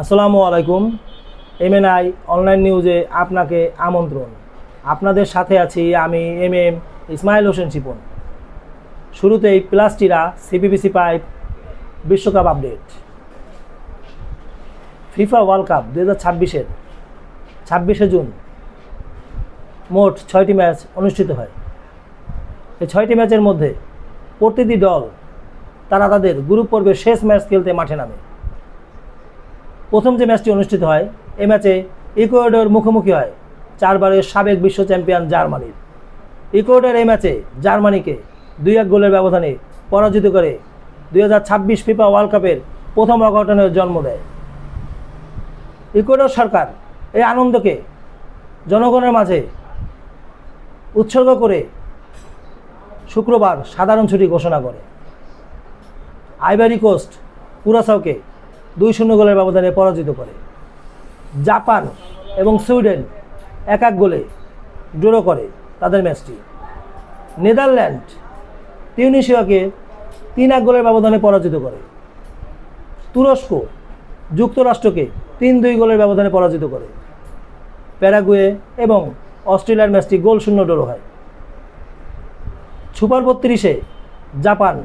আসসালামু আলাইকুম। এমএনআই অনলাইন নিউজে আপনাকে আমন্ত্রণ। আপনাদের সাথে আছি আমি ইসমাইল হোসেন শিপন। শুরুতেই প্লাস্টিরা সিপিবিসি পাইপ বিশ্বকাপ আপডেট। ফিফা ওয়ার্ল্ড কাপ 2026-এর 26শে জুন মোট 6টি ম্যাচ অনুষ্ঠিত হয়। এই 6টি ম্যাচের মধ্যে প্রতিটি দল তারা তাদের গ্রুপ পর্বের শেষ ম্যাচ খেলতে মাঠে নামে। প্রথম যে ম্যাচটি অনুষ্ঠিত হয়, এই ম্যাচে ইকুয়েডর মুখোমুখি হয় 4 বারের সাবেক বিশ্ব চ্যাম্পিয়ন জার্মানির। ইকুয়েডর এই ম্যাচে জার্মানিকে 2-1 গোলের ব্যবধানে পরাজিত করে 2026 ফিফা ওয়ার্ল্ড কাপের প্রথম অঘটনের জন্ম দেয়। ইকুয়েডর সরকার এই আনন্দকে জনগণের মাঝে উৎসর্গ করে শুক্রবার সাধারণ ছুটি ঘোষণা করে। আইভরি কোস্ট কুরাসাওকে 2-0 গোলের ব্যবধানে পরাজিত করে। জাপান এবং সুইডেন 1-1 গোলে ড্র করে তাদের ম্যাচটি। নেদারল্যান্ড তিউনিসিয়াকে 3-1 গোলের ব্যবধানে পরাজিত করে। তুরস্ক যুক্তরাষ্ট্রকে 3-2 গোলের ব্যবধানে পরাজিত করে। প্যারাগুয়ে এবং অস্ট্রেলিয়ার ম্যাচটি গোলশূন্য ড্র হয়। সুপার 32-এ জাপান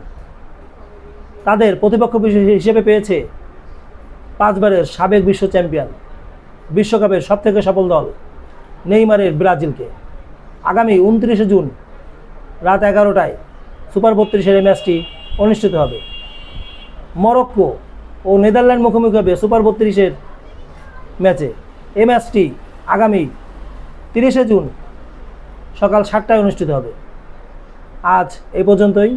তাদের প্রতিপক্ষ হিসেবে পেয়েছে 5 বারের সাবেক বিশ্ব চ্যাম্পিয়ন, বিশ্বকাপের সবথেকে সফল দল নেইমারের ব্রাজিলকে। আগামী 29শে জুন রাত 11টায় সুপার 32-এর এই ম্যাচটি অনুষ্ঠিত হবে। মরক্কো ও নেদারল্যান্ড মুখোমুখি হবে সুপার 32-এর ম্যাচে। এই ম্যাচটি আগামী 30শে জুন সকাল 7টায় অনুষ্ঠিত হবে। আজ এই পর্যন্তই।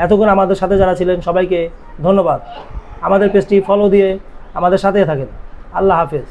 এতক্ষণ আমাদের সাথে যারা ছিলেন সবাইকে ধন্যবাদ। আমাদের পেজটি ফলো দিয়ে আমাদের সাথে থাকেন। আল্লাহ হাফেজ।